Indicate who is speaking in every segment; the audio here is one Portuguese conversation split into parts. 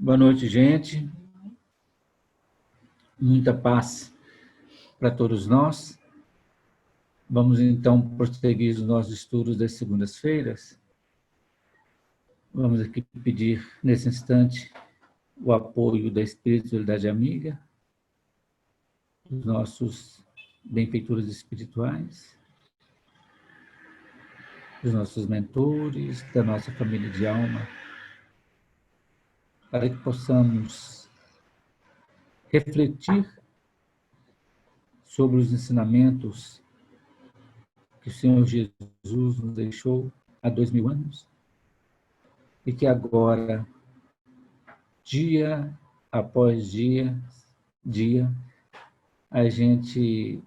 Speaker 1: Boa noite, gente. Muita paz para todos nós. Vamos, então, prosseguir os nossos estudos das segundas-feiras. Vamos aqui pedir, nesse instante, o apoio da Espiritualidade Amiga, dos nossos benfeitores espirituais, dos nossos mentores, da nossa família de alma, para que possamos refletir sobre os ensinamentos que o Senhor Jesus nos deixou há 2000 anos e que agora, dia após dia, a gente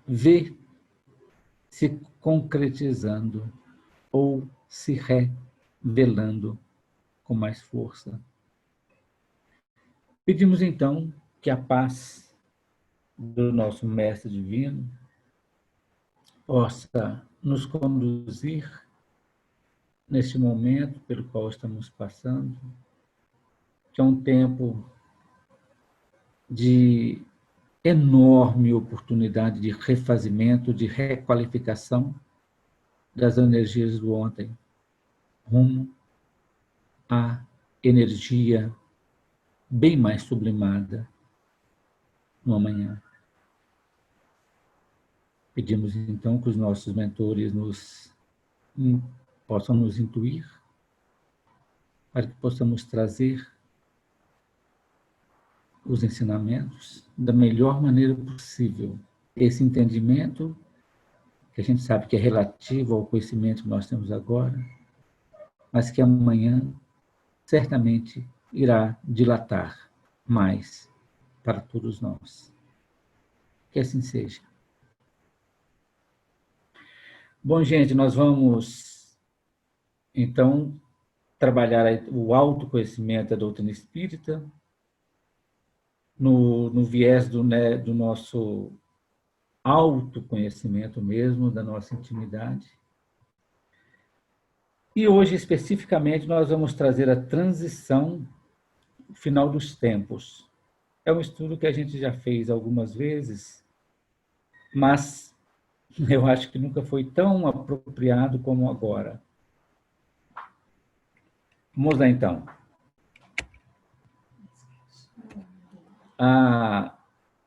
Speaker 1: vê se concretizando ou se revelando com mais força. Pedimos, então, que a paz do nosso Mestre Divino possa nos conduzir neste momento pelo qual estamos passando, que é um tempo de enorme oportunidade de refazimento, de requalificação das energias do ontem, rumo à energia bem mais sublimada no amanhã. Pedimos, então, que os nossos mentores possam nos intuir, para que possamos trazer os ensinamentos da melhor maneira possível. Esse entendimento, que a gente sabe que é relativo ao conhecimento que nós temos agora, mas que amanhã certamente irá dilatar mais para todos nós. Que assim seja. Bom, gente, nós vamos, então, trabalhar o autoconhecimento da doutrina espírita no viés do nosso autoconhecimento mesmo, da nossa intimidade. E hoje, especificamente, nós vamos trazer a transição final dos tempos. É um estudo que a gente já fez algumas vezes, mas eu acho que nunca foi tão apropriado como agora. Vamos lá, então.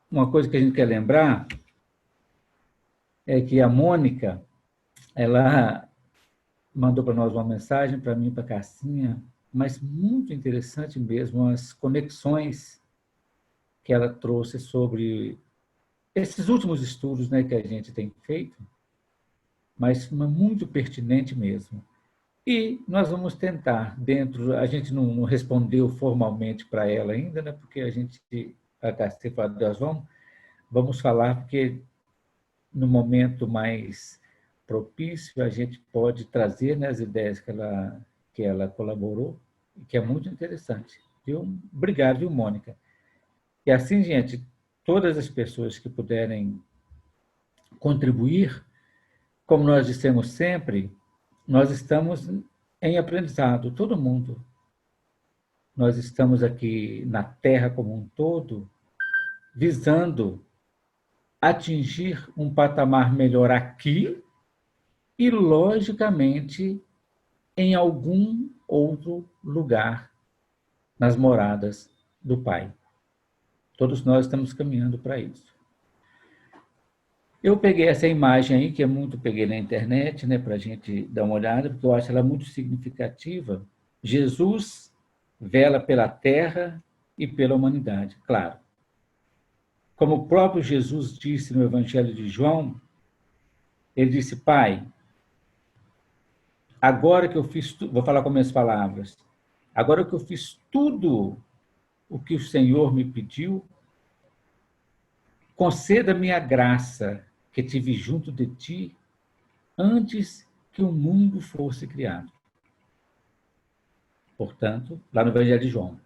Speaker 1: Uma coisa que a gente quer lembrar é que a Mônica, ela mandou para nós uma mensagem, para mim e para a Cassinha, mas muito interessante mesmo, as conexões que ela trouxe sobre esses últimos estudos, né, que a gente tem feito, mas muito pertinente mesmo. E nós vamos tentar, a gente não respondeu formalmente para ela ainda, né, porque a Cassinha falou, nós vamos falar, porque no momento mais propício, a gente pode trazer, né, as ideias que ela colaborou, que é muito interessante. Viu? Obrigado, viu, Mônica? E assim, gente, todas as pessoas que puderem contribuir, como nós dissemos sempre, nós estamos em aprendizado, todo mundo. Nós estamos aqui na Terra como um todo, visando atingir um patamar melhor aqui e, logicamente, em algum outro lugar, nas moradas do Pai. Todos nós estamos caminhando para isso. Eu peguei essa imagem aí, que peguei na internet, né, para a gente dar uma olhada, porque eu acho ela muito significativa. Jesus vela pela terra e pela humanidade, claro. Como o próprio Jesus disse no Evangelho de João, ele disse, Pai, agora que eu fiz tudo, vou falar com minhas palavras, agora que eu fiz tudo o que o Senhor me pediu, conceda-me a graça que tive junto de ti antes que o mundo fosse criado. Portanto, lá no Evangelho de João.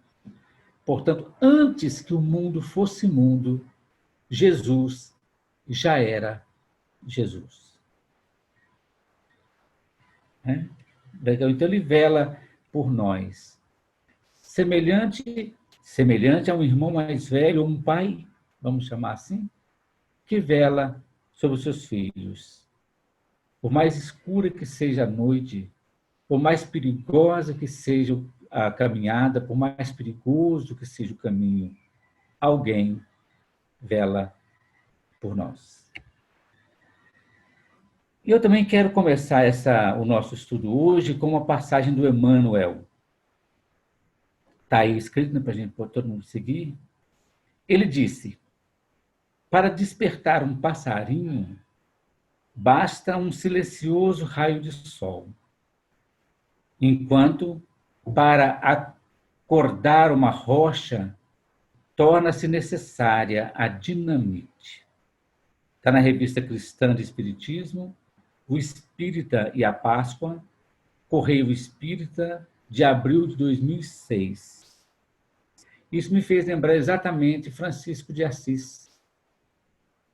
Speaker 1: Portanto, antes que o mundo fosse mundo, Jesus já era Jesus. Então, ele vela por nós. Semelhante a um irmão mais velho, ou um pai, vamos chamar assim, que vela sobre os seus filhos. Por mais escura que seja a noite, por mais perigosa que seja a caminhada, por mais perigoso que seja o caminho, alguém vela por nós. E eu também quero começar o nosso estudo hoje com uma passagem do Emmanuel. Está aí escrito, né, para todo mundo seguir. Ele disse: para despertar um passarinho, basta um silencioso raio de sol, enquanto para acordar uma rocha torna-se necessária a dinamite. Está na Revista Cristã de Espiritismo, O Espírita e a Páscoa, Correio Espírita, de abril de 2006. Isso me fez lembrar exatamente Francisco de Assis,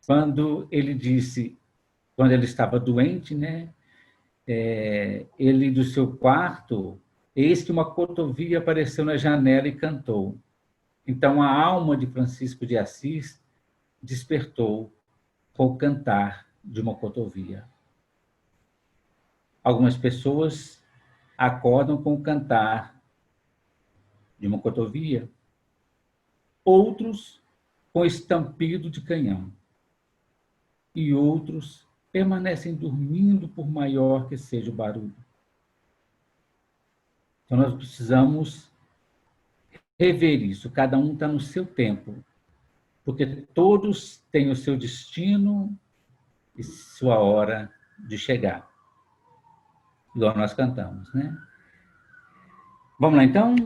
Speaker 1: quando ele disse, quando ele estava doente, né? Ele do seu quarto, eis que uma cotovia apareceu na janela e cantou. Então a alma de Francisco de Assis despertou com o cantar de uma cotovia. Algumas pessoas acordam com o cantar de uma cotovia, outros com estampido de canhão, e outros permanecem dormindo por maior que seja o barulho. Então nós precisamos rever isso, cada um está no seu tempo, porque todos têm o seu destino e sua hora de chegar. Igual nós cantamos, né? Vamos lá, então?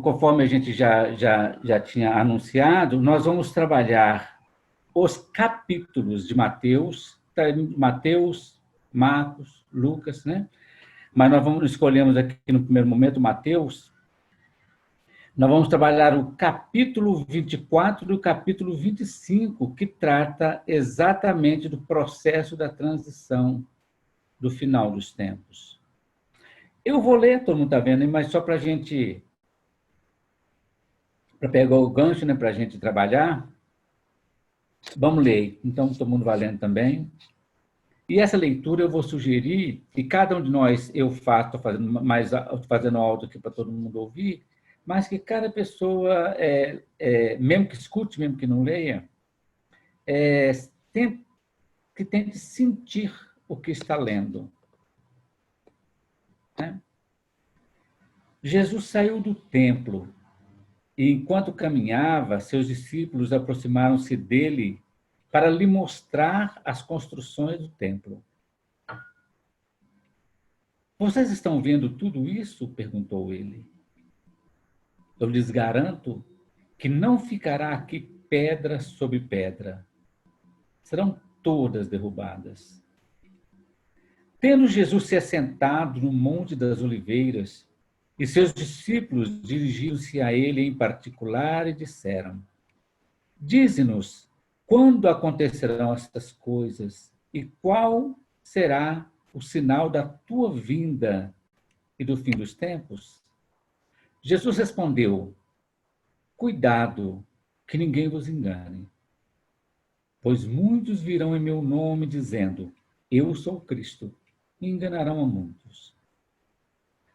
Speaker 1: Conforme a gente já tinha anunciado, nós vamos trabalhar os capítulos de Mateus, Marcos, Lucas, né? Mas escolhemos aqui no primeiro momento Mateus. Nós vamos trabalhar o capítulo 24 e o capítulo 25, que trata exatamente do processo da transição do final dos tempos. Eu vou ler, todo mundo está vendo, mas só para a gente, para pegar o gancho, né, para a gente trabalhar. Vamos ler, então todo mundo vai lendo também. E essa leitura eu vou sugerir que cada um de nós, eu faço, estou fazendo alto aqui para todo mundo ouvir, mas que cada pessoa, mesmo que escute, mesmo que não leia, que tente sentir o que está lendo. Né? Jesus saiu do templo e, enquanto caminhava, seus discípulos aproximaram-se dele para lhe mostrar as construções do templo. Vocês estão vendo tudo isso? Perguntou ele. Eu lhes garanto que não ficará aqui pedra sobre pedra. Serão todas derrubadas. Tendo Jesus se assentado no Monte das Oliveiras, e seus discípulos dirigiram-se a ele em particular e disseram: dize-nos, quando acontecerão estas coisas e qual será o sinal da tua vinda e do fim dos tempos? Jesus respondeu: cuidado, que ninguém vos engane, pois muitos virão em meu nome dizendo: eu sou Cristo, e enganarão a muitos.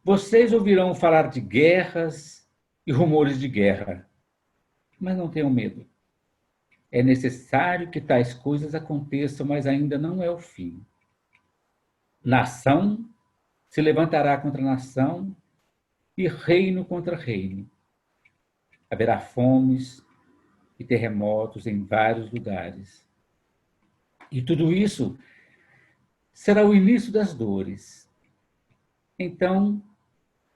Speaker 1: Vocês ouvirão falar de guerras e rumores de guerra, mas não tenham medo. É necessário que tais coisas aconteçam, mas ainda não é o fim. Nação se levantará contra nação e reino contra reino. Haverá fomes e terremotos em vários lugares. E tudo isso será o início das dores. Então,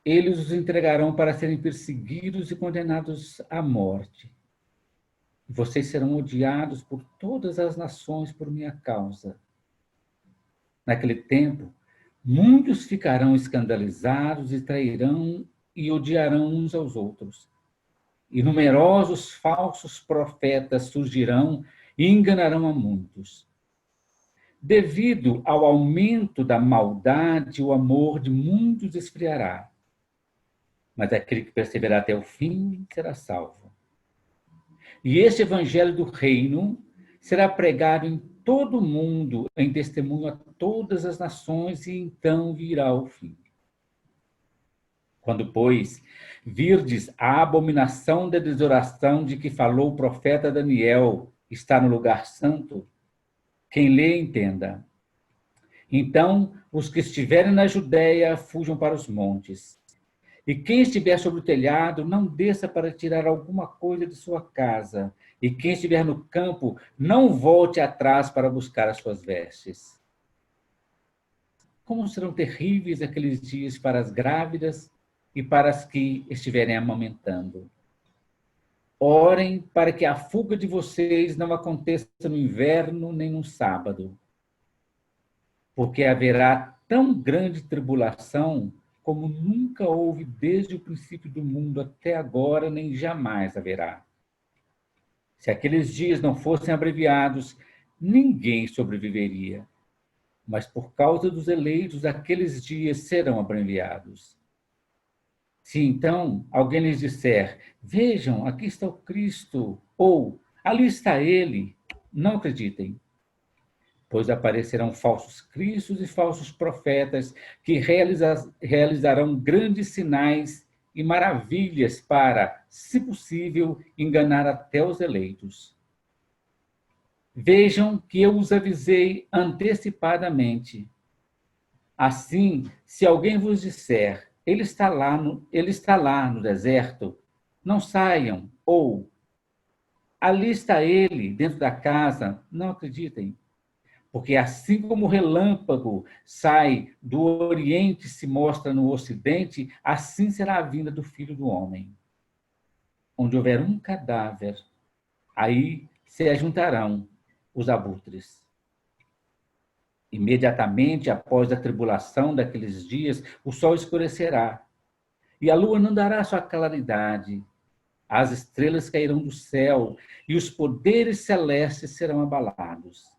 Speaker 1: eles os entregarão para serem perseguidos e condenados à morte. Vocês serão odiados por todas as nações por minha causa. Naquele tempo, muitos ficarão escandalizados e trairão e odiarão uns aos outros. E numerosos falsos profetas surgirão e enganarão a muitos. Devido ao aumento da maldade, o amor de muitos esfriará, mas aquele que perseverar até o fim será salvo. E este evangelho do reino será pregado em todo o mundo, em testemunho a todas as nações, e então virá o fim. Quando, pois, virdes a abominação da desolação de que falou o profeta Daniel, está no lugar santo, quem lê, entenda. Então, os que estiverem na Judéia, fujam para os montes. E quem estiver sobre o telhado, não desça para tirar alguma coisa de sua casa. E quem estiver no campo, não volte atrás para buscar as suas vestes. Como serão terríveis aqueles dias para as grávidas e para as que estiverem amamentando. Orem para que a fuga de vocês não aconteça no inverno nem no sábado, porque haverá tão grande tribulação como nunca houve desde o princípio do mundo até agora, nem jamais haverá. Se aqueles dias não fossem abreviados, ninguém sobreviveria. Mas por causa dos eleitos, aqueles dias serão abreviados. Se então alguém lhes disser, vejam, aqui está o Cristo, ou ali está ele, não acreditem, pois aparecerão falsos cristos e falsos profetas que realizarão grandes sinais e maravilhas para, se possível, enganar até os eleitos. Vejam que eu os avisei antecipadamente. Assim, se alguém vos disser, ele está lá no deserto, não saiam, ou ali está ele dentro da casa, não acreditem. Porque assim como o relâmpago sai do Oriente e se mostra no Ocidente, assim será a vinda do Filho do Homem. Onde houver um cadáver, aí se ajuntarão os abutres. Imediatamente após a tribulação daqueles dias, o sol escurecerá, e a lua não dará sua claridade. As estrelas cairão do céu, e os poderes celestes serão abalados.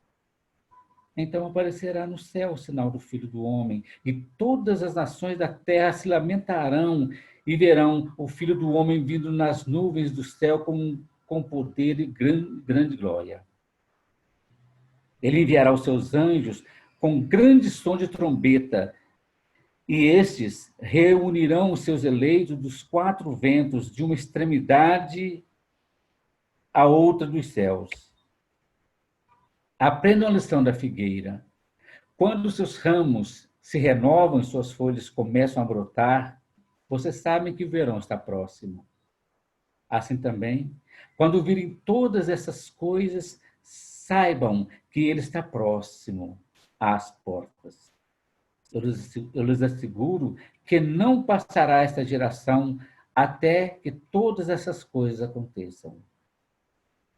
Speaker 1: Então aparecerá no céu o sinal do Filho do Homem, e todas as nações da terra se lamentarão e verão o Filho do Homem vindo nas nuvens do céu com poder e grande glória. Ele enviará os seus anjos com grande som de trombeta, e estes reunirão os seus eleitos dos quatro ventos, de uma extremidade à outra dos céus. Aprendam a lição da figueira. Quando os seus ramos se renovam e suas folhas começam a brotar, vocês sabem que o verão está próximo. Assim também, quando virem todas essas coisas, saibam que ele está próximo às portas. Eu lhes asseguro que não passará esta geração até que todas essas coisas aconteçam.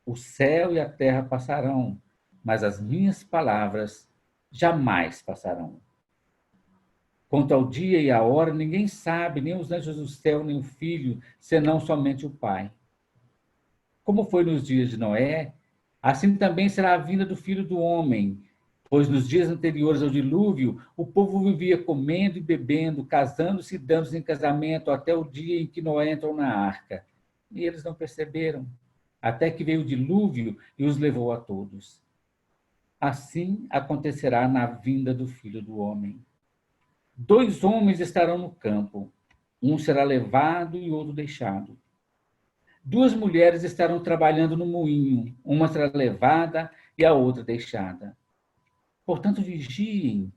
Speaker 1: O céu e a terra passarão, mas as minhas palavras jamais passarão. Quanto ao dia e à hora, ninguém sabe, nem os anjos do céu, nem o Filho, senão somente o Pai. Como foi nos dias de Noé, assim também será a vinda do Filho do Homem. Pois nos dias anteriores ao dilúvio, o povo vivia comendo e bebendo, casando-se e dando-se em casamento, até o dia em que Noé entrou na arca. E eles não perceberam, até que veio o dilúvio e os levou a todos. Assim acontecerá na vinda do Filho do Homem. 2 homens estarão no campo, um será levado e outro deixado. 2 mulheres estarão trabalhando no moinho, uma será levada e a outra deixada. Portanto, vigiem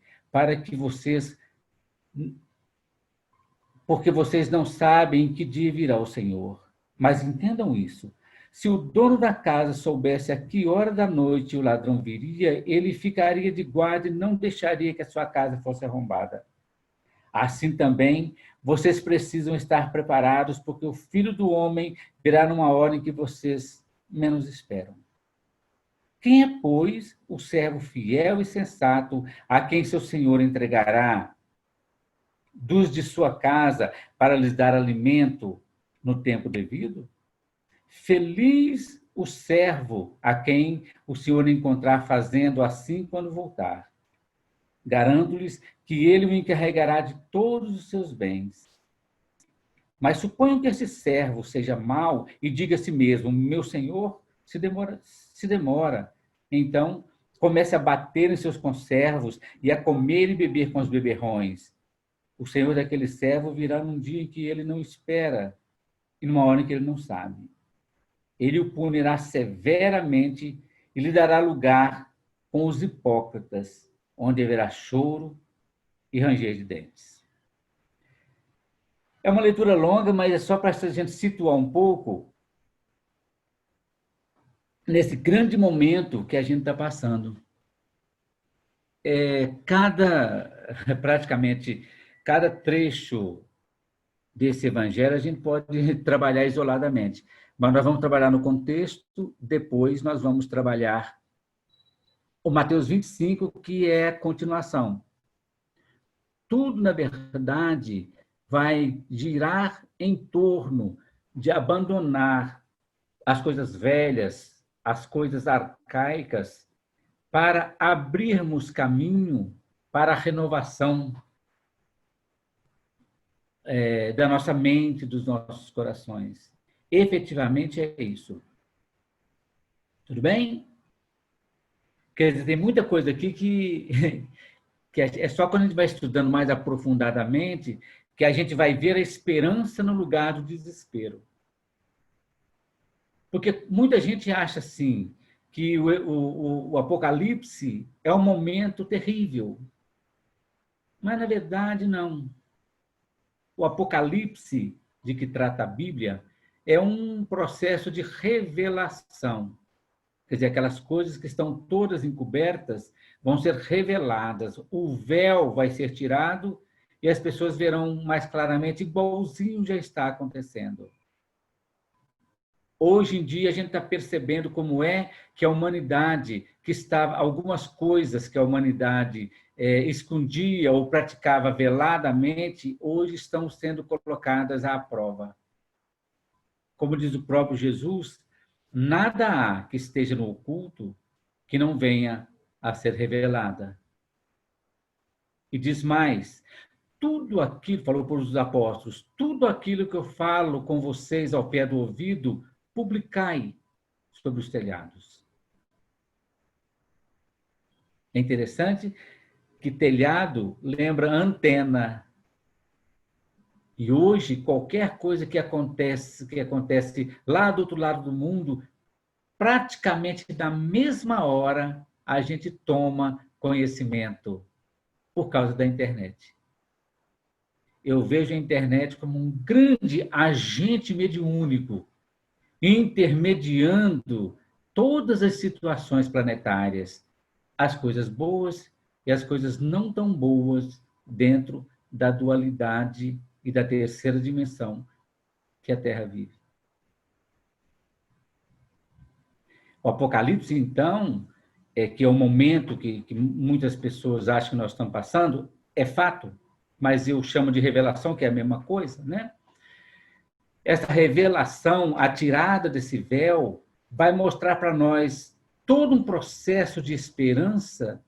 Speaker 1: porque vocês não sabem em que dia virá o Senhor. Mas entendam isso. Se o dono da casa soubesse a que hora da noite o ladrão viria, ele ficaria de guarda e não deixaria que a sua casa fosse arrombada. Assim também, vocês precisam estar preparados, porque o Filho do Homem virá numa hora em que vocês menos esperam. Quem é, pois, o servo fiel e sensato a quem seu senhor entregará dos de sua casa para lhes dar alimento no tempo devido? Feliz o servo a quem o Senhor encontrar fazendo assim quando voltar. Garanto-lhes que ele o encarregará de todos os seus bens. Mas suponham que esse servo seja mau e diga a si mesmo: meu senhor se demora. Então, comece a bater em seus conservos e a comer e beber com os beberrões. O senhor daquele servo virá num dia em que ele não espera e numa hora em que ele não sabe. Ele o punirá severamente e lhe dará lugar com os hipócritas, onde haverá choro e ranger de dentes. É uma leitura longa, mas é só para a gente situar um pouco nesse grande momento que a gente está passando. Praticamente, cada trecho desse evangelho a gente pode trabalhar isoladamente, mas nós vamos trabalhar no contexto, depois nós vamos trabalhar o Mateus 25, que é a continuação. Tudo, na verdade, vai girar em torno de abandonar as coisas velhas, as coisas arcaicas, para abrirmos caminho para a renovação da nossa mente, dos nossos corações. Efetivamente é isso. Tudo bem? Quer dizer, tem muita coisa aqui que é só quando a gente vai estudando mais aprofundadamente que a gente vai ver a esperança no lugar do desespero. Porque muita gente acha assim que o Apocalipse é um momento terrível. Mas, na verdade, não. O Apocalipse, de que trata a Bíblia, é um processo de revelação. Quer dizer, aquelas coisas que estão todas encobertas vão ser reveladas. O véu vai ser tirado e as pessoas verão mais claramente, igualzinho já está acontecendo. Hoje em dia, a gente está percebendo como é que a humanidade, que estava, algumas coisas que a humanidade escondia ou praticava veladamente, hoje estão sendo colocadas à prova. Como diz o próprio Jesus, nada há que esteja no oculto que não venha a ser revelada. E diz mais, tudo aquilo, falou por os apóstolos, tudo aquilo que eu falo com vocês ao pé do ouvido, publicai sobre os telhados. É interessante que telhado lembra antena. E hoje, qualquer coisa que acontece lá do outro lado do mundo, praticamente na mesma hora, a gente toma conhecimento por causa da internet. Eu vejo a internet como um grande agente mediúnico, intermediando todas as situações planetárias, as coisas boas e as coisas não tão boas dentro da dualidade e da terceira dimensão que a Terra vive. O Apocalipse, então, que é o momento que muitas pessoas acham que nós estamos passando, é fato, mas eu chamo de revelação, que é a mesma coisa, né? Essa revelação, a tirada desse véu, vai mostrar para nós todo um processo de esperança,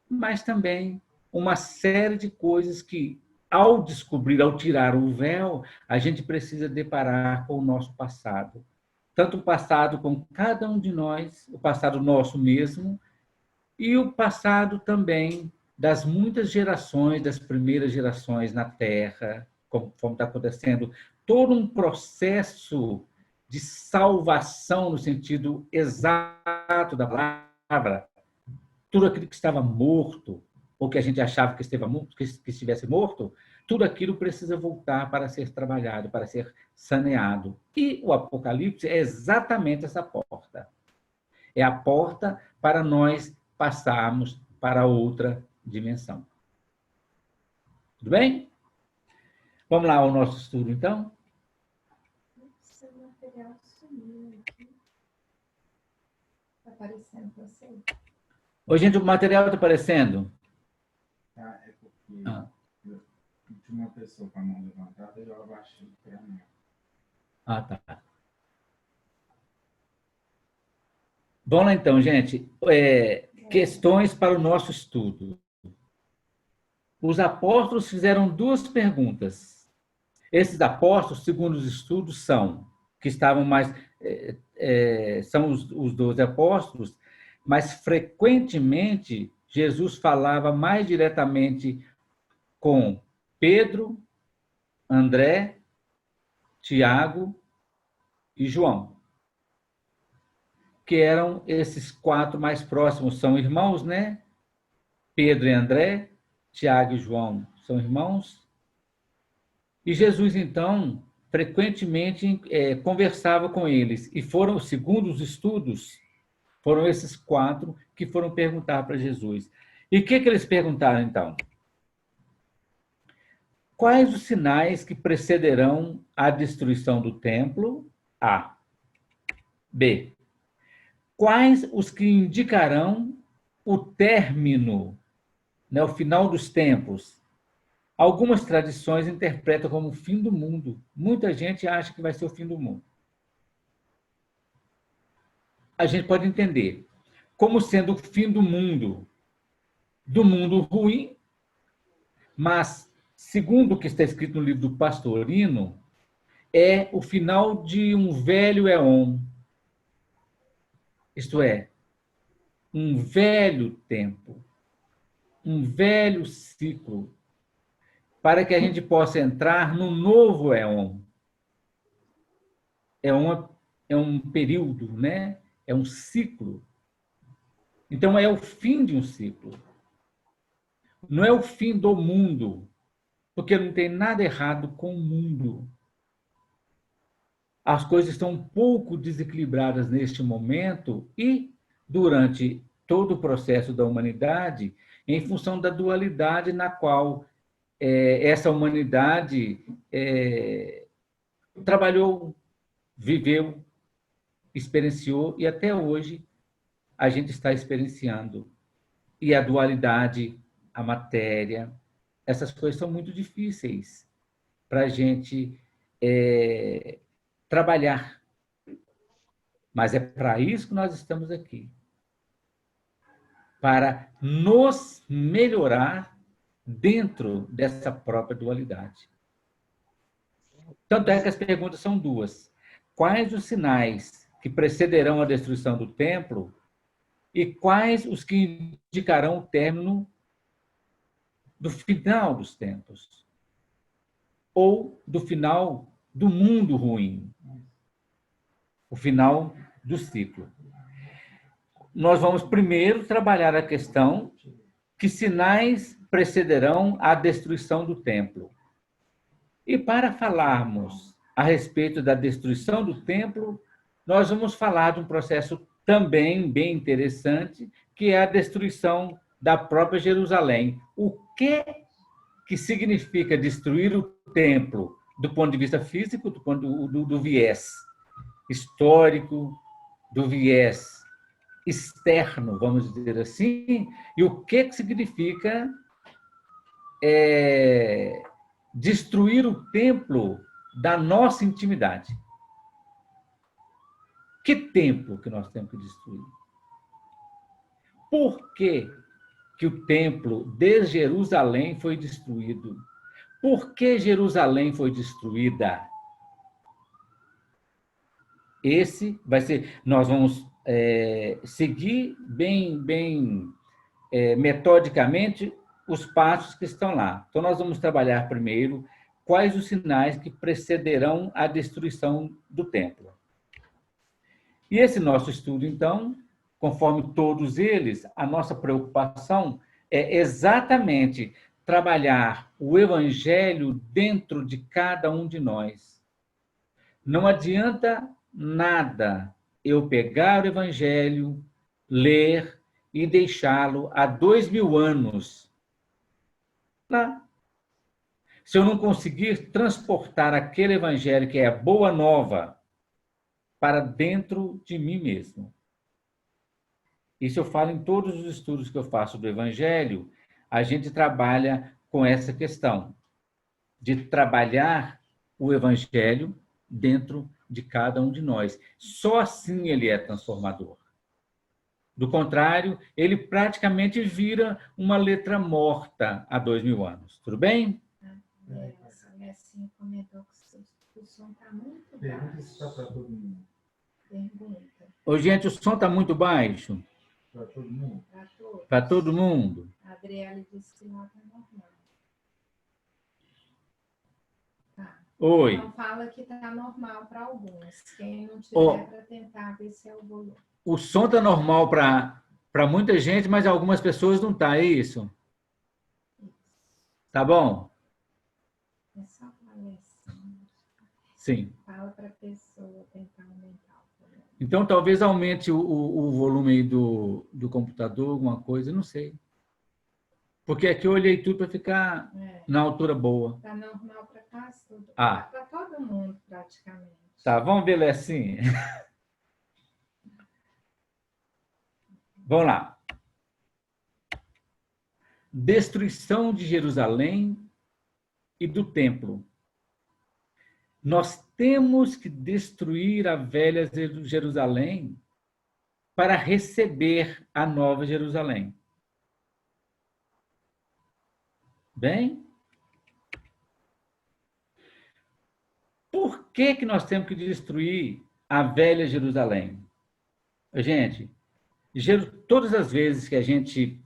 Speaker 1: mas também uma série de coisas que, ao descobrir, ao tirar o véu, a gente precisa deparar com o nosso passado. Tanto o passado com cada um de nós, o passado nosso mesmo, e o passado também das muitas gerações, das primeiras gerações na Terra, conforme está acontecendo, todo um processo de salvação no sentido exato da palavra, tudo aquilo que estava morto, ou que a gente achava que estivesse morto, tudo aquilo precisa voltar para ser trabalhado, para ser saneado. E o Apocalipse é exatamente essa porta. É a porta para nós passarmos para outra dimensão. Tudo bem? Vamos lá ao nosso estudo, então?
Speaker 2: Seu material sumiu aqui. Está aparecendo para você?
Speaker 1: Oi, gente, o material está aparecendo?
Speaker 3: É porque eu tinha uma pessoa com a mão levantada e eu abaixei para mim.
Speaker 1: Ah, tá. Vamos lá então, gente. Questões para o nosso estudo. Os apóstolos fizeram duas perguntas. Esses apóstolos, segundo os estudos, que estavam mais... são os 12 apóstolos, mas frequentemente Jesus falava mais diretamente com Pedro, André, Tiago e João, que eram esses 4 mais próximos. São irmãos, né? Pedro e André, Tiago e João são irmãos. E Jesus, então, frequentemente conversava com eles. E foram, segundo os estudos, foram esses 4 que foram perguntar para Jesus. E o que eles perguntaram, então? Quais os sinais que precederão a destruição do templo? A. B. Quais os que indicarão o término, né, o final dos tempos? Algumas tradições interpretam como o fim do mundo. Muita gente acha que vai ser o fim do mundo. A gente pode entender como sendo o fim do mundo ruim, mas, segundo o que está escrito no livro do Pastorino, é o final de um velho éon. Isto é, um velho tempo, um velho ciclo, para que a gente possa entrar no novo éon. É um período, né? É um ciclo. Então, é o fim de um ciclo. Não é o fim do mundo, porque não tem nada errado com o mundo. As coisas estão um pouco desequilibradas neste momento e, durante todo o processo da humanidade, em função da dualidade na qual essa humanidade trabalhou, viveu, experienciou e até hoje a gente está experienciando. E a dualidade, a matéria, essas coisas são muito difíceis para a gente trabalhar. Mas é para isso que nós estamos aqui. Para nos melhorar dentro dessa própria dualidade. Tanto é que as perguntas são 2. Quais os sinais que precederão a destruição do templo e quais os que indicarão o término do final dos tempos? Ou do final do mundo ruim? O final do ciclo. Nós vamos primeiro trabalhar a questão que sinais precederão a destruição do templo. E para falarmos a respeito da destruição do templo, nós vamos falar de um processo também bem interessante, que é a destruição da própria Jerusalém. O que significa destruir o templo do ponto de vista físico, do ponto do viés histórico, do viés externo, vamos dizer assim, e o que significa destruir o templo da nossa intimidade. Que templo que nós temos que destruir? Por que o templo de Jerusalém foi destruído? Por que Jerusalém foi destruída? Esse vai ser... Nós vamos seguir bem metodicamente os passos que estão lá. Então, nós vamos trabalhar primeiro quais os sinais que precederão a destruição do templo. E esse nosso estudo, então, conforme todos eles, a nossa preocupação é exatamente trabalhar o evangelho dentro de cada um de nós. Não adianta nada eu pegar o evangelho, ler e deixá-lo há 2000 anos. Não. Se eu não conseguir transportar aquele evangelho que é a boa nova para dentro de mim mesmo. Isso eu falo em todos os estudos que eu faço do evangelho, a gente trabalha com essa questão de trabalhar o evangelho dentro de cada um de nós. Só assim ele é transformador. Do contrário, ele praticamente vira uma letra morta há 2000 anos. Tudo bem?
Speaker 2: A Alessinha comentou que o som está muito
Speaker 3: Pergunta se
Speaker 2: baixo.
Speaker 3: está para todo mundo.
Speaker 2: Pergunta.
Speaker 1: Ô, gente, o som está muito baixo?
Speaker 3: Para todo mundo?
Speaker 2: Para todos.
Speaker 1: Para todo mundo?
Speaker 2: A Adriele disse que lá está normal. Tá.
Speaker 1: Oi.
Speaker 2: Então fala que está normal para alguns. Quem não tiver, para tentar ver se é o volume.
Speaker 1: O som está normal para muita gente, mas algumas pessoas não está, é isso? Tá bom?
Speaker 2: É só para Alessinha.
Speaker 1: Sim.
Speaker 2: Fala para a pessoa tentar aumentar o volume.
Speaker 1: Então, talvez aumente o volume aí do computador, alguma coisa, não sei. Porque aqui eu olhei tudo para ficar na altura boa.
Speaker 2: Está normal para quase tudo.
Speaker 1: Ah.
Speaker 2: Para todo mundo, praticamente.
Speaker 1: Tá, vamos ver assim. Vamos lá. Destruição de Jerusalém e do templo. Nós temos que destruir a velha Jerusalém para receber a nova Jerusalém. Bem? Por que nós temos que destruir a velha Jerusalém? Gente, todas as vezes que a gente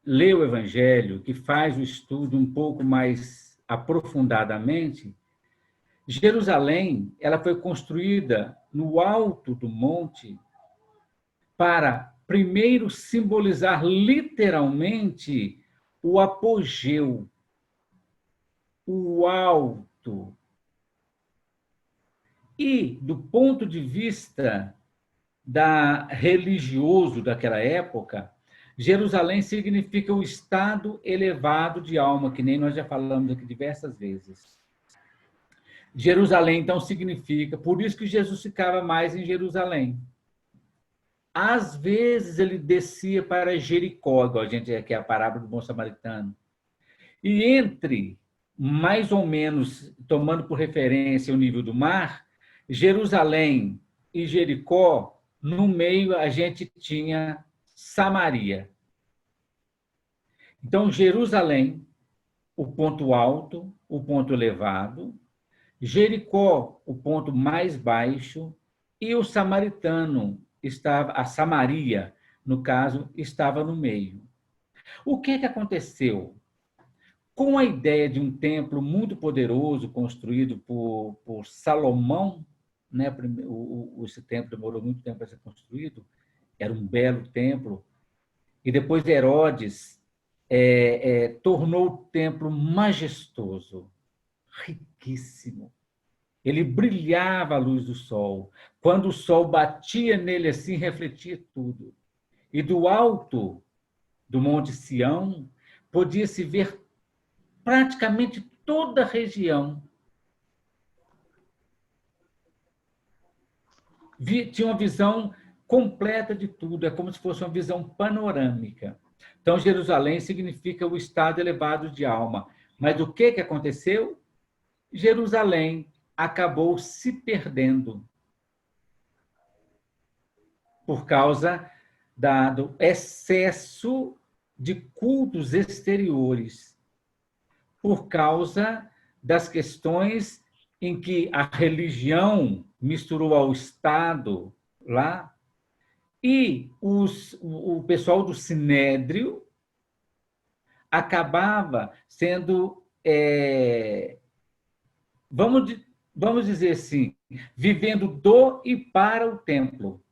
Speaker 1: lê o Evangelho, que faz o estudo um pouco mais aprofundadamente, Jerusalém, ela foi construída no alto do monte para, primeiro, simbolizar literalmente o apogeu, o alto. E, do ponto de vista religioso daquela época, Jerusalém significa o estado elevado de alma, que nem nós já falamos aqui diversas vezes. Jerusalém, então, significa... Por isso que Jesus ficava mais em Jerusalém. Às vezes, ele descia para Jericó, igual a gente aqui, a parábola do bom samaritano. E entre, mais ou menos, tomando por referência o nível do mar, Jerusalém e Jericó, no meio a gente tinha Samaria. Então, Jerusalém, o ponto alto, o ponto elevado, Jericó, o ponto mais baixo, e o samaritano, a Samaria, no caso, estava no meio. O que aconteceu? Com a ideia de um templo muito poderoso, construído por Salomão, né? Esse templo demorou muito tempo para ser construído, era um belo templo, e depois Herodes tornou o templo majestoso, riquíssimo. Ele brilhava à luz do sol. Quando o sol batia nele assim, refletia tudo. E do alto do Monte Sião, podia-se ver praticamente toda a região. Tinha uma visão completa de tudo, é como se fosse uma visão panorâmica. Então, Jerusalém significa o estado elevado de alma. Mas o que aconteceu? Jerusalém acabou se perdendo por causa do excesso de cultos exteriores, por causa das questões em que a religião misturou ao Estado lá, e o pessoal do Sinédrio acabava sendo, vamos dizer assim, vivendo do e para o templo.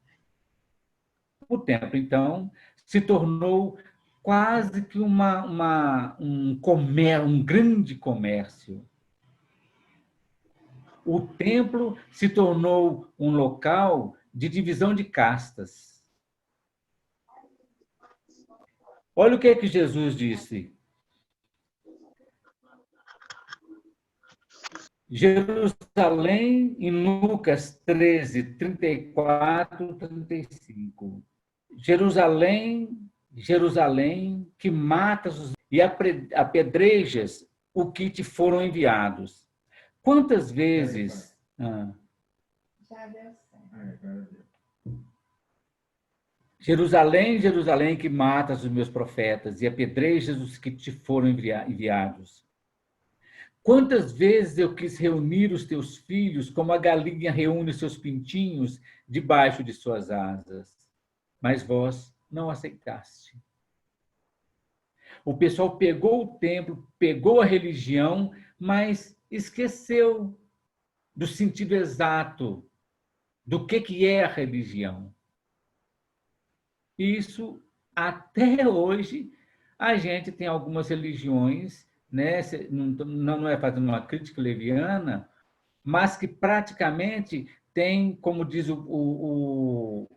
Speaker 1: O templo, então, se tornou quase que um grande comércio. O templo se tornou um local de divisão de castas. Olha o que Jesus disse. Jerusalém, em Lucas 13, 34, 35. Jerusalém, Jerusalém, que matas e apedrejas o que te foram enviados. Quantas vezes...
Speaker 2: Já deu certo.
Speaker 1: Jerusalém, Jerusalém, que matas os meus profetas e apedrejas os que te foram enviados. Quantas vezes eu quis reunir os teus filhos, como a galinha reúne seus pintinhos debaixo de suas asas, mas vós não aceitaste. O pessoal pegou o templo, pegou a religião, mas esqueceu do sentido exato do que é a religião. Isso, até hoje, a gente tem algumas religiões, né? Não é fazendo uma crítica leviana, mas que praticamente tem, como diz o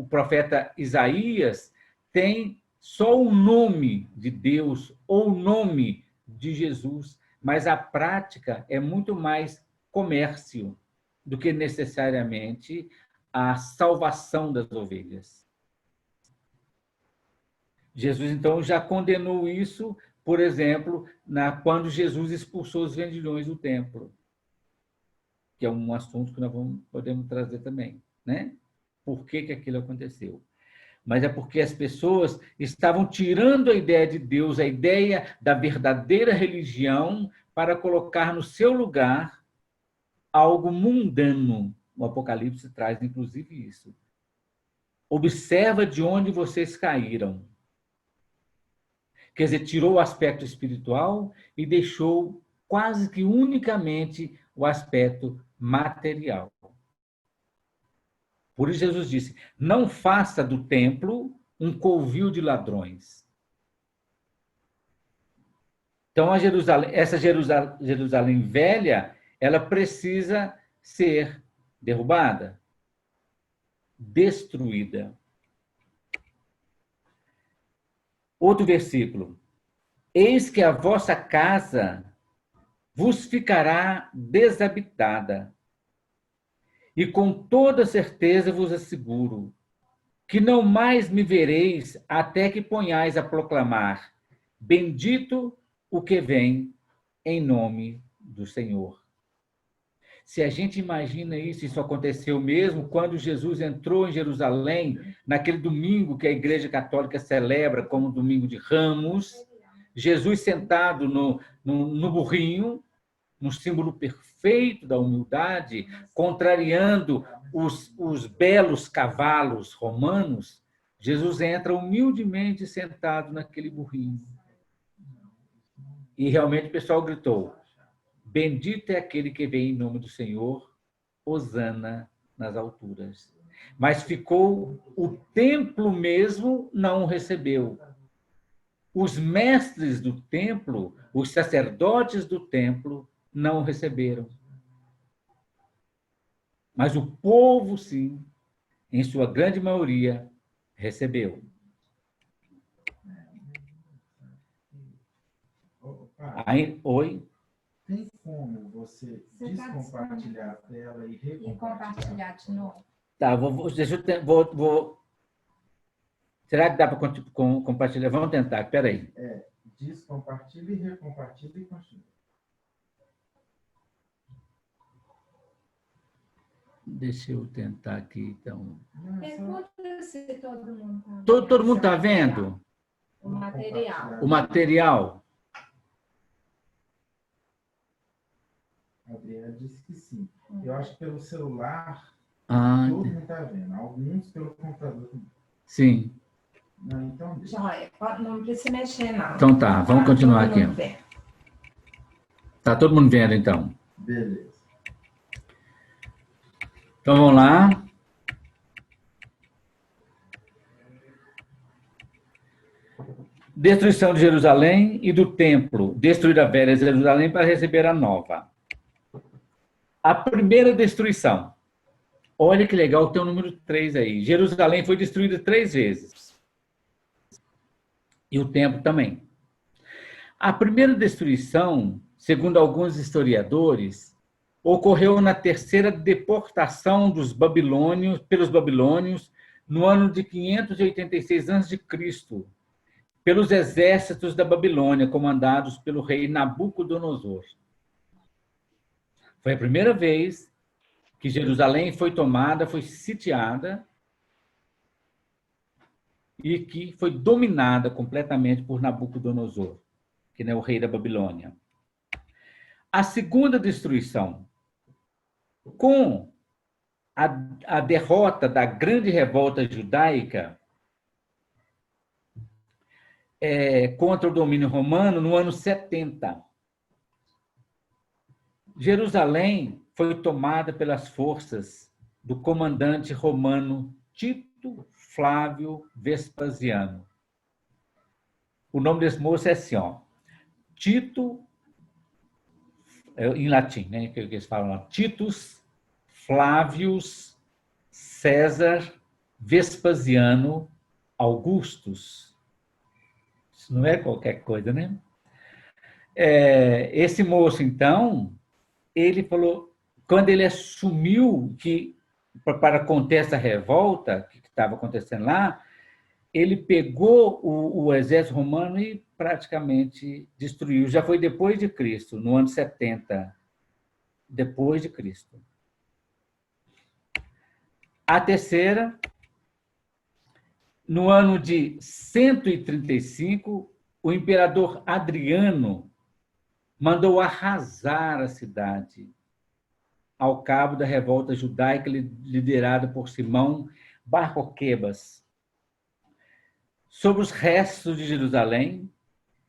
Speaker 1: profeta Isaías, tem só o nome de Deus ou o nome de Jesus, mas a prática é muito mais comércio do que necessariamente a salvação das ovelhas. Jesus, então, já condenou isso, por exemplo, quando Jesus expulsou os vendilhões do templo, que é um assunto que nós podemos trazer também, né? Por que aquilo aconteceu? Mas é porque as pessoas estavam tirando a ideia de Deus, a ideia da verdadeira religião, para colocar no seu lugar algo mundano. O Apocalipse traz, inclusive, isso. Observa de onde vocês caíram. Quer dizer, tirou o aspecto espiritual e deixou quase que unicamente o aspecto material. Por isso Jesus disse, não faça do templo um covil de ladrões. Então, essa Jerusalém velha, ela precisa ser derrubada, destruída. Outro versículo. Eis que a vossa casa vos ficará desabitada. E com toda certeza vos asseguro que não mais me vereis até que ponhais a proclamar: bendito o que vem em nome do Senhor. Se a gente imagina isso aconteceu mesmo quando Jesus entrou em Jerusalém, naquele domingo que a Igreja Católica celebra como Domingo de Ramos, Jesus sentado no burrinho, um símbolo perfeito da humildade, contrariando os belos cavalos romanos, Jesus entra humildemente sentado naquele burrinho. E realmente o pessoal gritou, bendito é aquele que vem em nome do Senhor, hosana nas alturas. Mas ficou, o templo mesmo não o recebeu. Os mestres do templo, os sacerdotes do templo, não o receberam. Mas o povo, sim, em sua grande maioria, recebeu. Aí, oi?
Speaker 3: Tem como você descompartilhar a tela e
Speaker 2: compartilhar de novo?
Speaker 1: Tá, deixa eu vou. Será que dá para compartilhar? Vamos tentar, espera aí.
Speaker 3: Descompartilha e recompartilha e continua.
Speaker 1: Deixa eu tentar aqui, então.
Speaker 2: Pergunta se todo mundo está vendo.
Speaker 1: Todo mundo está vendo?
Speaker 2: O material.
Speaker 1: O material?
Speaker 3: A Adriana disse que sim. Eu acho que pelo celular, todo mundo está vendo. Alguns pelo computador também.
Speaker 1: Sim.
Speaker 3: Não, então...
Speaker 2: Joia, não precisa mexer, não.
Speaker 1: Então tá, vamos continuar aqui. Tá todo mundo vendo, então.
Speaker 3: Beleza.
Speaker 1: Então, vamos lá. Destruição de Jerusalém e do templo. Destruir a velha Jerusalém para receber a nova. A primeira destruição. Olha que legal, tem o número 3 aí. Jerusalém foi destruída 3 vezes. E o templo também. A primeira destruição, segundo alguns historiadores, ocorreu na terceira deportação pelos babilônios, no ano de 586 a.C., pelos exércitos da Babilônia, comandados pelo rei Nabucodonosor. Foi a primeira vez que Jerusalém foi tomada, foi sitiada, e que foi dominada completamente por Nabucodonosor, que é o rei da Babilônia. A segunda destruição, com a derrota da grande revolta judaica contra o domínio romano no ano 70. Jerusalém foi tomada pelas forças do comandante romano Tito Flávio Vespasiano. O nome desse moço é assim, ó, Tito, em latim, né, que eles falam lá, Titus Flávios César Vespasiano Augustus. Isso não é qualquer coisa, né? Esse moço, então, ele falou, quando ele assumiu que, para conter essa revolta que estava acontecendo lá, ele pegou o exército romano e praticamente destruiu. Já foi depois de Cristo, no ano 70, depois de Cristo. A terceira, no ano de 135, o imperador Adriano mandou arrasar a cidade, ao cabo da revolta judaica liderada por Simão Bar Coquebas. Sobre os restos de Jerusalém,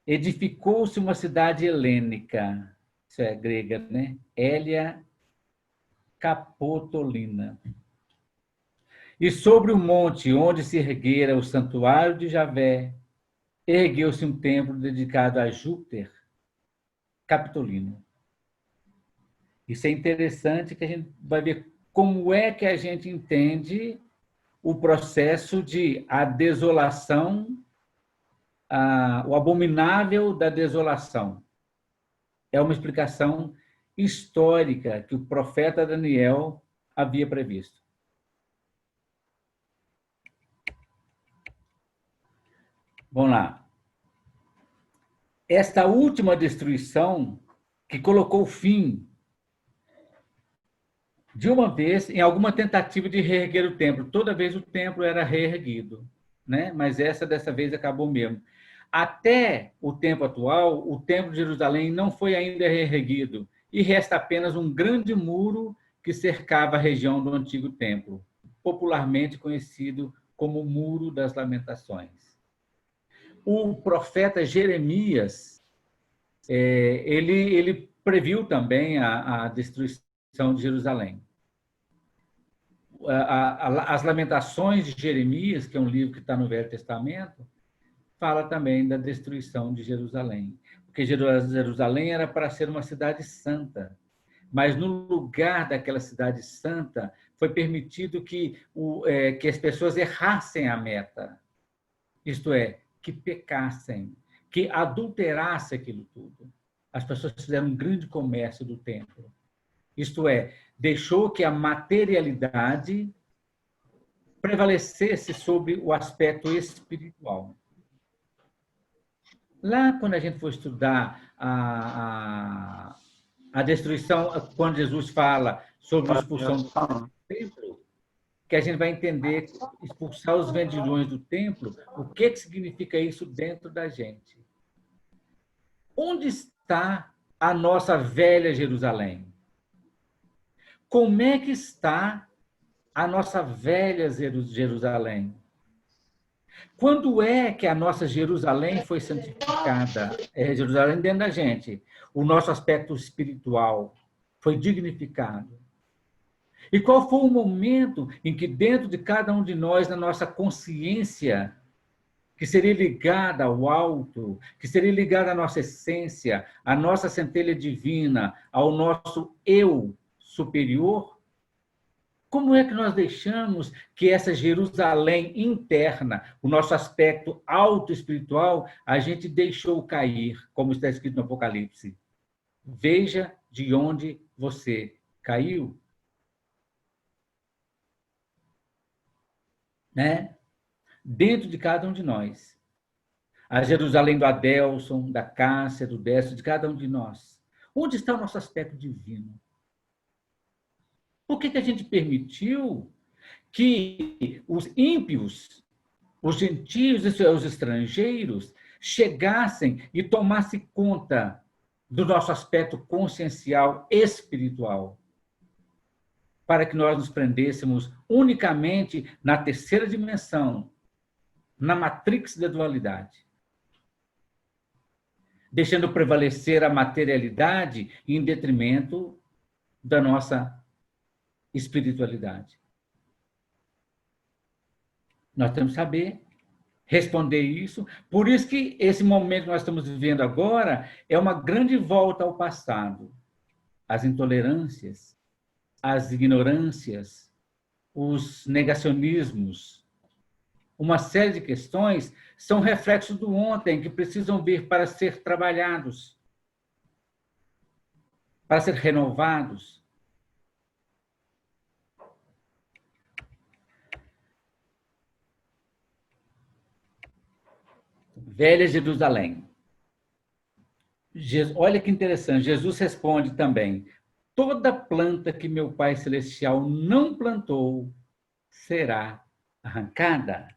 Speaker 1: edificou-se uma cidade helênica, isso é grega, né? Hélia Capitolina. E sobre o monte onde se erguera o santuário de Javé, ergueu-se um templo dedicado a Júpiter Capitolino. Isso é interessante, que a gente vai ver como é que a gente entende o processo de a desolação, o abominável da desolação. É uma explicação histórica que o profeta Daniel havia previsto. Vamos lá. Esta última destruição que colocou fim de uma vez em alguma tentativa de reerguer o templo. Toda vez o templo era reerguido, né? Mas dessa vez acabou mesmo. Até o tempo atual, o templo de Jerusalém não foi ainda reerguido e resta apenas um grande muro que cercava a região do antigo templo, popularmente conhecido como o Muro das Lamentações. O profeta Jeremias, ele previu também a destruição de Jerusalém. As Lamentações de Jeremias, que é um livro que está no Velho Testamento, fala também da destruição de Jerusalém. Porque Jerusalém era para ser uma cidade santa, mas no lugar daquela cidade santa foi permitido que as pessoas errassem a meta. Isto é, que pecassem, que adulterassem aquilo tudo. As pessoas fizeram um grande comércio do templo. Isto é, deixou que a materialidade prevalecesse sobre o aspecto espiritual. Lá, quando a gente for estudar a destruição, quando Jesus fala sobre a expulsão do templo, que a gente vai entender, expulsar os vendilhões do templo, o que significa isso dentro da gente. Onde está a nossa velha Jerusalém? Como é que está a nossa velha Jerusalém? Quando é que a nossa Jerusalém foi santificada? Jerusalém dentro da gente. O nosso aspecto espiritual foi dignificado. E qual foi o momento em que dentro de cada um de nós, na nossa consciência, que seria ligada ao alto, que seria ligada à nossa essência, à nossa centelha divina, ao nosso eu superior, como é que nós deixamos que essa Jerusalém interna, o nosso aspecto autoespiritual, a gente deixou cair, como está escrito no Apocalipse? Veja de onde você caiu. Né? Dentro de cada um de nós. A Jerusalém do Adelson, da Cássia, do Décio, de cada um de nós. Onde está o nosso aspecto divino? Por que a gente permitiu que os ímpios os gentios, isso é, os estrangeiros, chegassem e tomassem conta do nosso aspecto consciencial espiritual, para que nós nos prendêssemos unicamente na terceira dimensão, na matrix da dualidade, deixando prevalecer a materialidade em detrimento da nossa espiritualidade. Nós temos que saber responder isso. Por isso que esse momento que nós estamos vivendo agora é uma grande volta ao passado. As intolerâncias, as ignorâncias, os negacionismos, uma série de questões são reflexos do ontem que precisam vir para ser trabalhados, para ser renovados. Velha Jerusalém. Olha que interessante, Jesus responde também: toda planta que meu Pai Celestial não plantou será arrancada.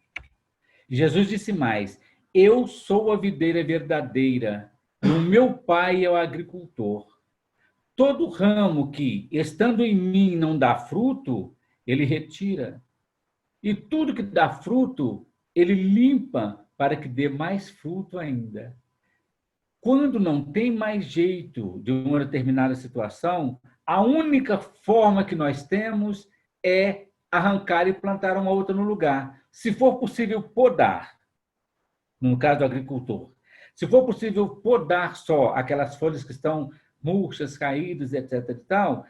Speaker 1: Jesus disse mais: eu sou a videira verdadeira, e o meu Pai é o agricultor. Todo ramo que, estando em mim, não dá fruto, ele retira. E tudo que dá fruto, ele limpa para que dê mais fruto ainda. Quando não tem mais jeito de uma determinada situação, a única forma que nós temos é arrancar e plantar uma outra no lugar. Se for possível podar, no caso do agricultor, se for possível podar só aquelas folhas que estão murchas, caídas, etc. e tal,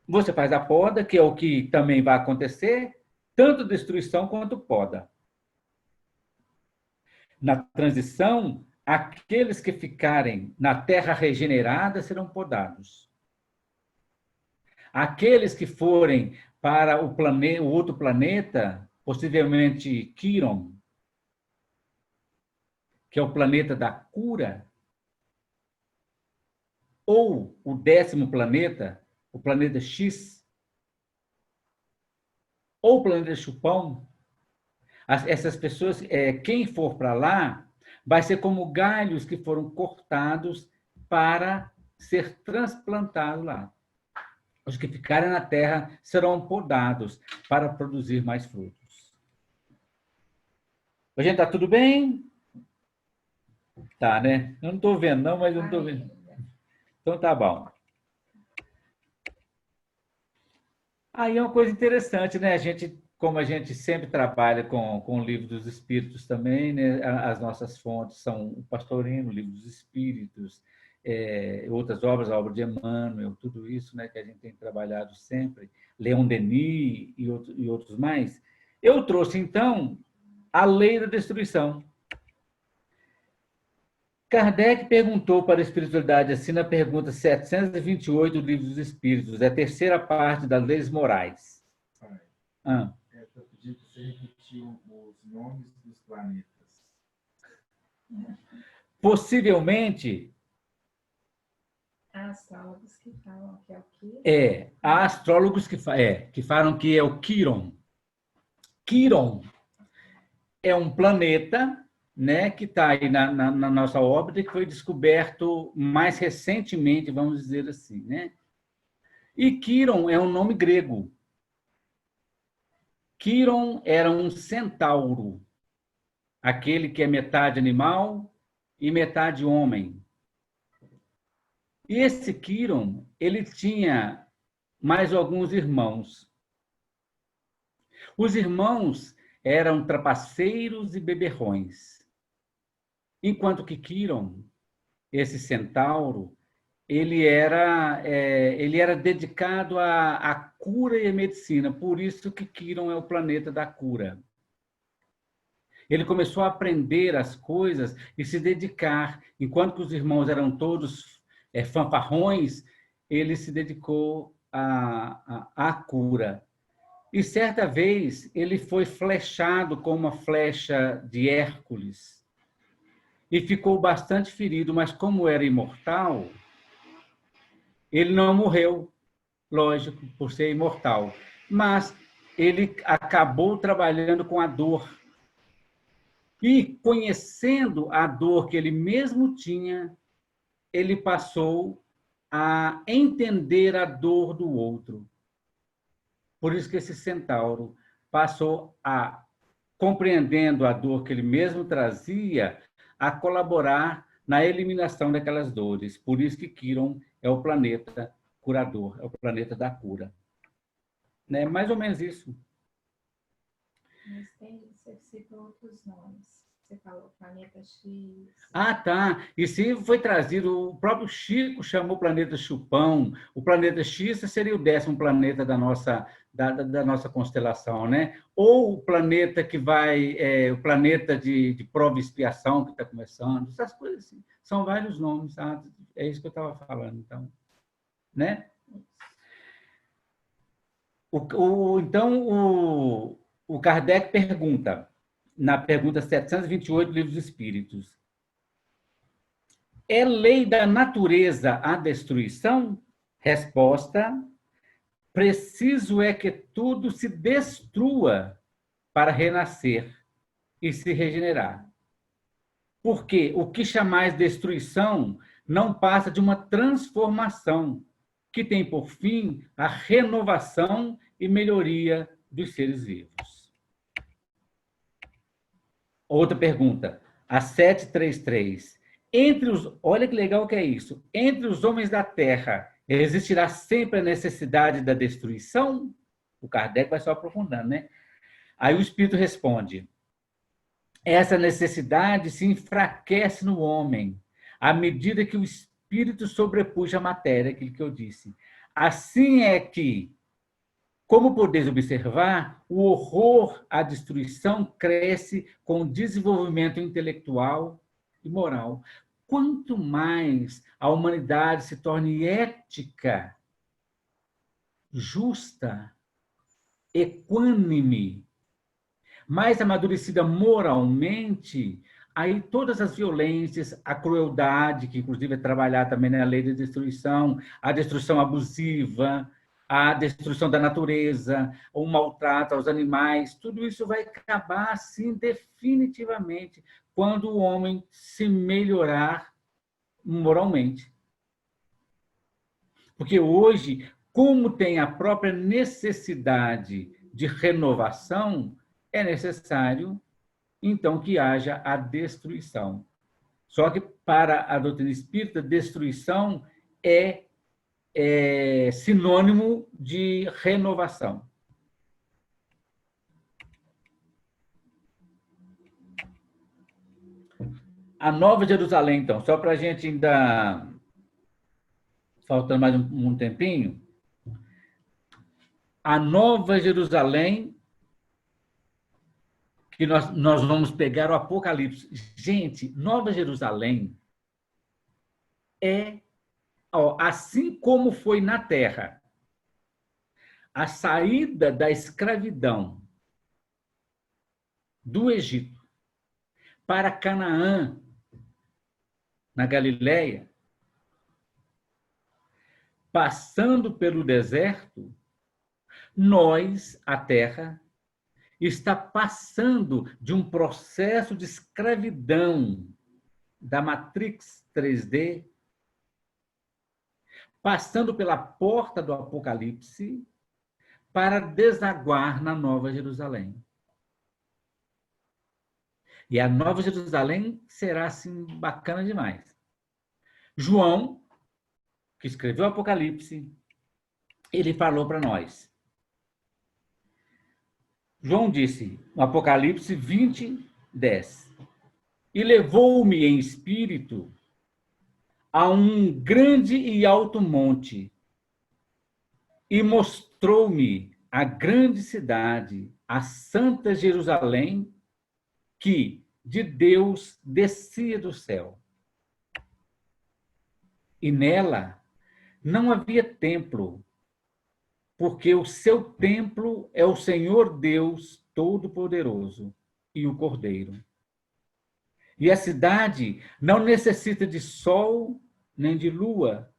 Speaker 1: você faz a poda, que é o que também vai acontecer, tanto destruição quanto poda. Na transição, aqueles que ficarem na terra regenerada serão podados. Aqueles que forem para o outro planeta, possivelmente Quiron, que é o planeta da cura, ou o 10º planeta, o planeta X, ou o planeta Chupão, essas pessoas, quem for para lá, vai ser como galhos que foram cortados para ser transplantados lá. Os que ficarem na terra serão podados para produzir mais frutos. A gente está tudo bem? Tá, né? Eu não estou vendo, não, mas eu não estou vendo. Então tá bom. Aí é uma coisa interessante, né? Como a gente sempre trabalha com o Livro dos Espíritos também, né? As nossas fontes são o Pastorino, o Livro dos Espíritos, outras obras, a obra de Emmanuel, tudo isso, né, que a gente tem trabalhado sempre, Leon Denis e outros mais. Eu trouxe, então, a lei da destruição. Kardec perguntou para a espiritualidade assim na pergunta 728 do Livro dos Espíritos, é a terceira parte das leis morais.
Speaker 3: Eu pedi para você repetir os nomes dos planetas.
Speaker 1: Possivelmente...
Speaker 2: Há astrólogos que falam que é o quê?
Speaker 1: Há astrólogos que falam que é o Quiron. Quiron é um planeta, né, que está aí na nossa órbita, que foi descoberto mais recentemente, vamos dizer assim, né? E Quiron é um nome grego. Quiron era um centauro, aquele que é metade animal e metade homem. E esse Quiron, ele tinha mais alguns irmãos. Os irmãos eram trapaceiros e beberrões. Enquanto que Quiron, esse centauro, ele era dedicado à cura e à medicina. Por isso que Quiron é o planeta da cura. Ele começou a aprender as coisas e se dedicar. Enquanto que os irmãos eram todos fanfarrões, ele se dedicou à cura. E certa vez ele foi flechado com uma flecha de Hércules e ficou bastante ferido, mas como era imortal, ele não morreu, lógico, por ser imortal, mas ele acabou trabalhando com a dor. E, conhecendo a dor que ele mesmo tinha, ele passou a entender a dor do outro. Por isso que esse centauro passou a, compreendendo a dor que ele mesmo trazia, a colaborar na eliminação daquelas dores. Por isso que Quiron é o planeta curador, é o planeta da cura. Né? Mais ou menos isso.
Speaker 2: Mas você citou outros nomes. Você falou planeta X.
Speaker 1: Ah, tá. E se foi trazido, o próprio Chico chamou o planeta Chupão. O planeta X seria o 10º planeta da nossa constelação, né? Ou o planeta que vai, o planeta de prova e expiação que está começando. Essas coisas assim. São vários nomes. Ah, é isso que eu estava falando, então. Né? Então, o Kardec pergunta, na pergunta 728 do Livro dos Espíritos, é lei da natureza a destruição? Resposta, preciso é que tudo se destrua para renascer e se regenerar. Porque o que chamais destruição não passa de uma transformação, que tem por fim a renovação e melhoria dos seres vivos. Outra pergunta, a 733. Olha que legal que é isso. Entre os homens da Terra, existirá sempre a necessidade da destruição? O Kardec vai só aprofundando, né? Aí o Espírito responde, essa necessidade se enfraquece no homem, à medida que o Espírito sobrepuja a matéria, aquilo que eu disse. Assim é que, como podeis observar, o horror à destruição cresce com o desenvolvimento intelectual e moral. Quanto mais a humanidade se torne ética, justa, equânime, mais amadurecida moralmente, aí todas as violências, a crueldade, que inclusive é trabalhar também na lei da destruição, a destruição abusiva, a destruição da natureza, o maltrato aos animais, tudo isso vai acabar, assim, definitivamente, quando o homem se melhorar moralmente. Porque hoje, como tem a própria necessidade de renovação, é necessário, então, que haja a destruição. Só que, para a doutrina espírita, destruição é sinônimo de renovação. A Nova Jerusalém, então, só para a gente ainda... Faltando mais um tempinho. A Nova Jerusalém, que nós vamos pegar o Apocalipse. Gente, Nova Jerusalém é, assim como foi na Terra, a saída da escravidão do Egito para Canaã, na Galileia, passando pelo deserto, nós, a Terra, está passando de um processo de escravidão da Matrix 3D, passando pela porta do Apocalipse, para desaguar na Nova Jerusalém. E a Nova Jerusalém será, assim, bacana demais. João, que escreveu o Apocalipse, ele falou para nós. João disse, no Apocalipse 20, 10, e levou-me em espírito a um grande e alto monte, e mostrou-me a grande cidade, a Santa Jerusalém, que de Deus descia do céu. E nela não havia templo, porque o seu templo é o Senhor Deus Todo-Poderoso e o Cordeiro. E a cidade não necessita de sol nem de lua,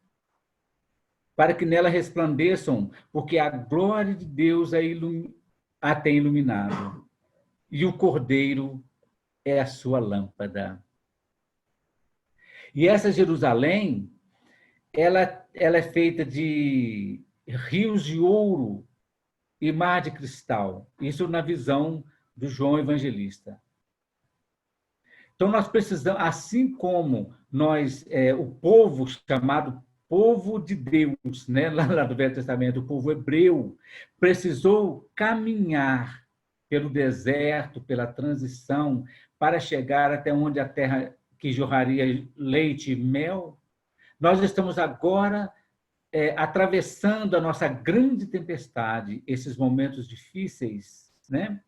Speaker 1: para que nela resplandeçam, porque a glória de Deus a tem iluminado. E o Cordeiro é a sua lâmpada. E essa Jerusalém, ela é feita de rios de ouro e mar de cristal. Isso na visão do João Evangelista. Então, nós precisamos, assim como nós, o povo chamado povo de Deus, né? lá do Velho Testamento, o povo hebreu, precisou caminhar pelo deserto, pela transição, para chegar até onde a terra que jorraria leite e mel. Nós estamos agora atravessando a nossa grande tempestade, esses momentos difíceis, né?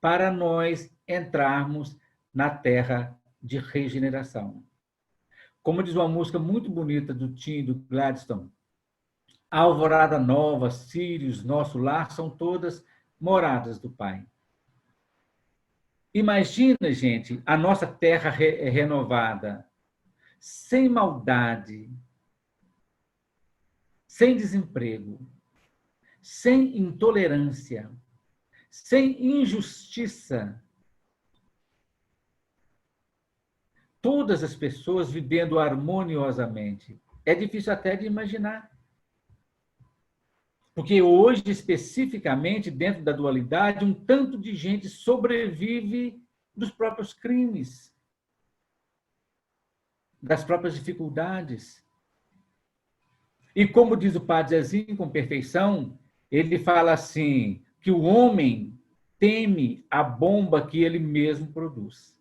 Speaker 1: Para nós entrarmos na terra de regeneração. Como diz uma música muito bonita do Tim e do Gladstone, a alvorada nova, Sírios, nosso lar, são todas moradas do Pai. Imagina, gente, a nossa terra renovada, sem maldade, sem desemprego, sem intolerância, sem injustiça. Todas as pessoas vivendo harmoniosamente. É difícil até de imaginar. Porque hoje, especificamente, dentro da dualidade, um tanto de gente sobrevive dos próprios crimes, das próprias dificuldades. E como diz o Padre Zezinho, com perfeição, ele fala assim, que o homem teme a bomba que ele mesmo produz.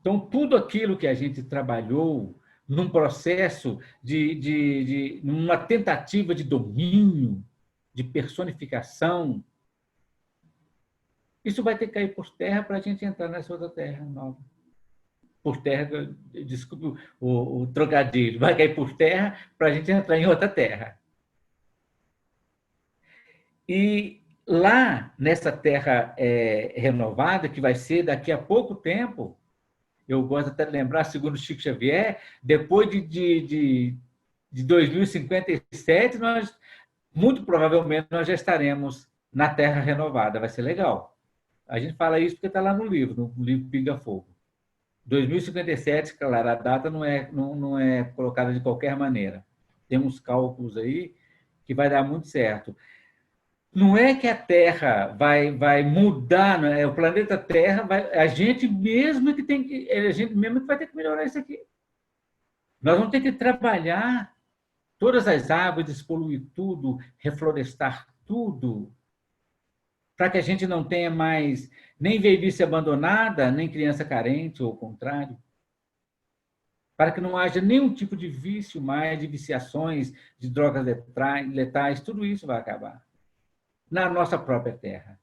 Speaker 1: Então, tudo aquilo que a gente trabalhou num processo numa tentativa de domínio, de personificação, isso vai ter que cair por terra para a gente entrar nessa outra terra nova. Por terra, desculpe o trocadilho, vai cair por terra para a gente entrar em outra terra. E lá, nessa terra renovada, que vai ser daqui a pouco tempo, eu gosto até de lembrar, segundo Chico Xavier, depois de 2057, muito provavelmente, nós já estaremos na Terra renovada. Vai ser legal. A gente fala isso porque está lá no livro Pinga Fogo. 2057, claro, a data não é colocada de qualquer maneira. Tem uns cálculos aí que vai dar muito certo. Não é que a Terra vai mudar, não é? O planeta Terra a gente mesmo que vai ter que melhorar isso aqui. Nós vamos ter que trabalhar todas as águas, despoluir tudo, reflorestar tudo, para que a gente não tenha mais nem velhice abandonada, nem criança carente, ou ao contrário. Para que não haja nenhum tipo de vício mais, de viciações, de drogas letais, tudo isso vai acabar na nossa própria terra.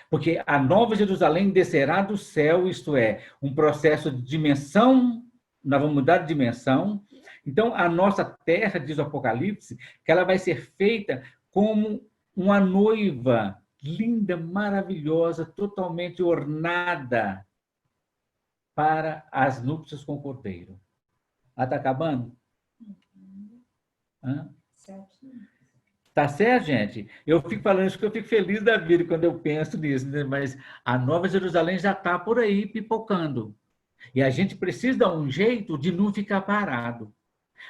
Speaker 1: Porque a Nova Jerusalém descerá do céu, isto é, um processo de dimensão, nós vamos mudar de dimensão. Então, a nossa terra, diz o Apocalipse, que ela vai ser feita como uma noiva linda, maravilhosa, totalmente ornada para as núpcias com o Cordeiro. Ah, está acabando?
Speaker 2: Certinho.
Speaker 1: Tá certo, gente? Eu fico falando isso porque eu fico feliz da vida quando eu penso nisso, né? Mas a Nova Jerusalém já está por aí pipocando. E a gente precisa dar um jeito de não ficar parado.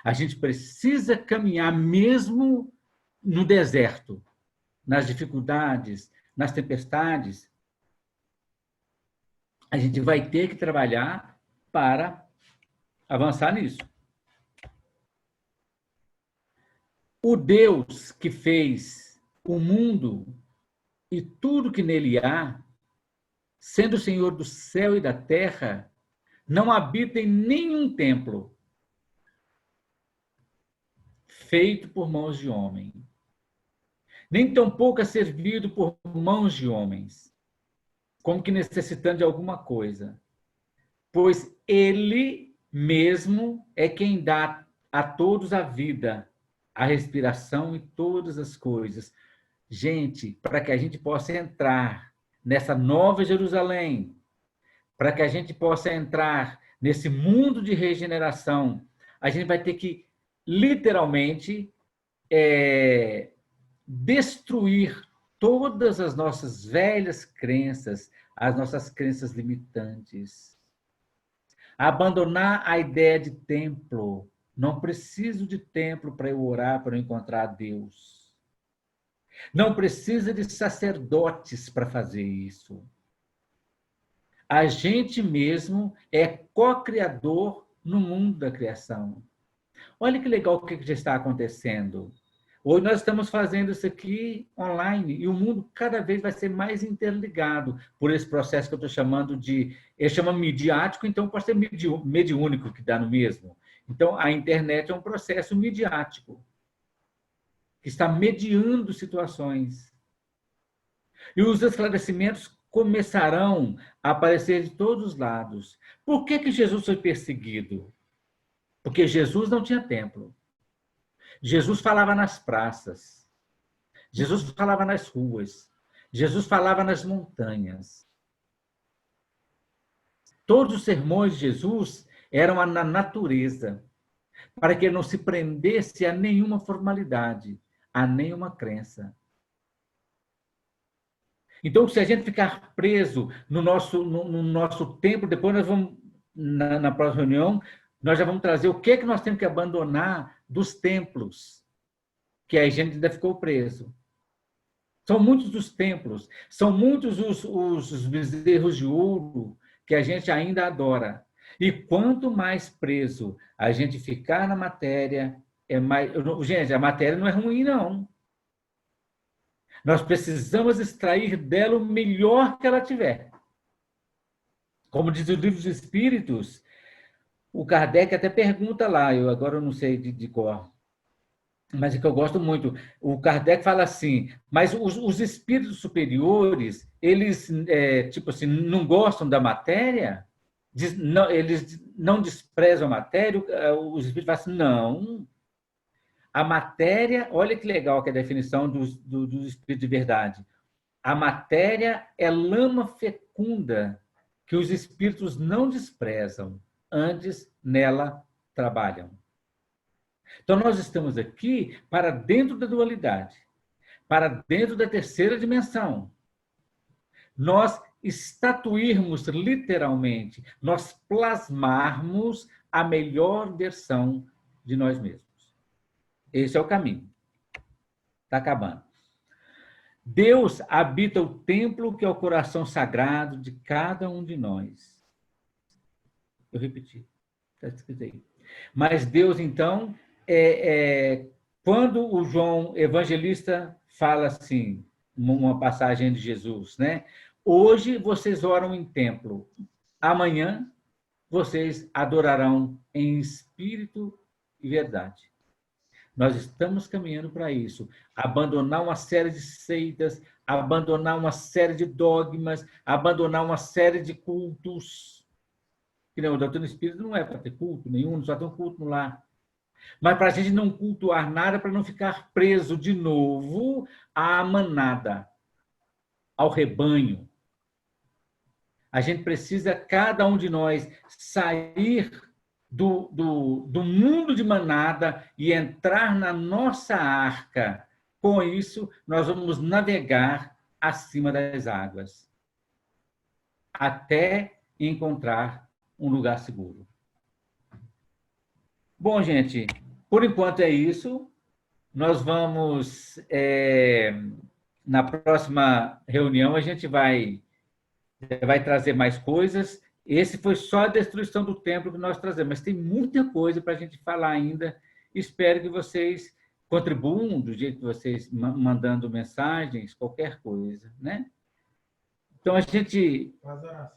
Speaker 1: A gente precisa caminhar mesmo no deserto, nas dificuldades, nas tempestades. A gente vai ter que trabalhar para avançar nisso. O Deus que fez o mundo e tudo que nele há, sendo o Senhor do céu e da terra, não habita em nenhum templo feito por mãos de homem, nem tampouco é servido por mãos de homens, como que necessitando de alguma coisa, pois ele mesmo é quem dá a todos a vida, a respiração e todas as coisas. Gente, para que a gente possa entrar nessa nova Jerusalém, para que a gente possa entrar nesse mundo de regeneração, a gente vai ter que, literalmente, destruir todas as nossas velhas crenças, as nossas crenças limitantes. Abandonar a ideia de templo. Não preciso de templo para eu orar, para eu encontrar Deus. Não precisa de sacerdotes para fazer isso. A gente mesmo é co-criador no mundo da criação. Olha que legal o que já está acontecendo. Hoje nós estamos fazendo isso aqui online e o mundo cada vez vai ser mais interligado por esse processo que eu estou chamando de... Ele chama midiático, então pode ser mediúnico, que dá no mesmo. Então, a internet é um processo midiático que está mediando situações. E os esclarecimentos começarão a aparecer de todos os lados. Por que Jesus foi perseguido? Porque Jesus não tinha templo. Jesus falava nas praças. Jesus falava nas ruas. Jesus falava nas montanhas. Todos os sermões de Jesus eram na natureza, para que ele não se prendesse a nenhuma formalidade, a nenhuma crença. Então, se a gente ficar preso no nosso tempo, depois nós vamos, na próxima reunião, nós já vamos trazer o que é que nós temos que abandonar dos templos, que a gente ainda ficou preso. São muitos os templos, são muitos os bezerros de ouro que a gente ainda adora. E quanto mais preso a gente ficar na matéria, é mais... Gente, a matéria não é ruim, não. Nós precisamos extrair dela o melhor que ela tiver. Como diz o Livro dos Espíritos, o Kardec até pergunta lá, eu não sei de cor, mas é que eu gosto muito. O Kardec fala assim, mas os espíritos superiores, eles, tipo assim, não gostam da matéria? Eles não desprezam a matéria? Os espíritos falam assim, não. A matéria, olha que legal que é a definição do espírito de verdade. A matéria é lama fecunda que os espíritos não desprezam, antes nela trabalham. Então, nós estamos aqui para dentro da dualidade, para dentro da terceira dimensão. Nós estatuirmos literalmente, nós plasmarmos a melhor versão de nós mesmos. Esse é o caminho. Está acabando. Deus habita o templo que é o coração sagrado de cada um de nós. Eu repeti. Está escrito aí. Mas Deus, então, quando o João Evangelista fala assim, uma passagem de Jesus, né? Hoje vocês oram em templo, amanhã vocês adorarão em espírito e verdade. Nós estamos caminhando para isso. Abandonar uma série de seitas, abandonar uma série de dogmas, abandonar uma série de cultos. Que não, o doutrina espírita não é para ter culto nenhum, só tem um culto no lar. Mas para a gente não cultuar nada, para não ficar preso de novo à manada, ao rebanho. A gente precisa, cada um de nós, sair do mundo de manada e entrar na nossa arca. Com isso, nós vamos navegar acima das águas, até encontrar um lugar seguro. Bom, gente, por enquanto é isso. Nós vamos, na próxima reunião, a gente vai trazer mais coisas. Esse foi só a destruição do templo que nós trazemos, mas tem muita coisa para a gente falar ainda. Espero que vocês contribuam do jeito que vocês mandando mensagens, qualquer coisa, né? Então, a gente...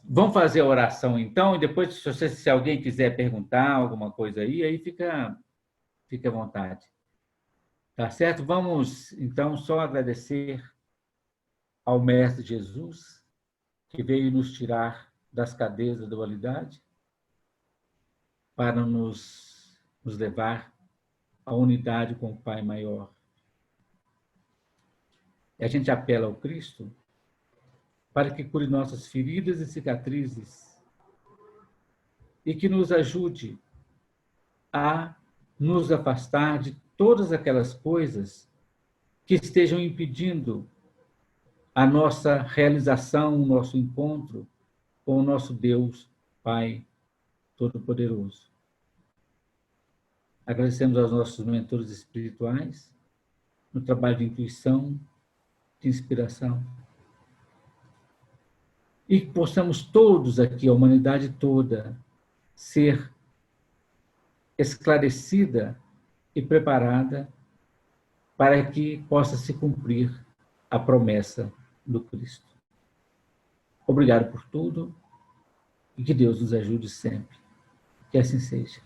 Speaker 1: Vamos fazer a oração, então, e depois, se alguém quiser perguntar alguma coisa aí fica à vontade. Tá certo? Vamos, então, só agradecer ao Mestre Jesus, que veio nos tirar das cadeias da dualidade, para nos levar à unidade com o Pai maior. E a gente apela ao Cristo para que cure nossas feridas e cicatrizes e que nos ajude a nos afastar de todas aquelas coisas que estejam impedindo a nossa realização, o nosso encontro com o nosso Deus, Pai Todo-Poderoso. Agradecemos aos nossos mentores espirituais, no trabalho de intuição, de inspiração. E que possamos todos aqui, a humanidade toda, ser esclarecida e preparada para que possa se cumprir a promessa do Cristo. Obrigado por tudo e que Deus nos ajude sempre. Que assim seja.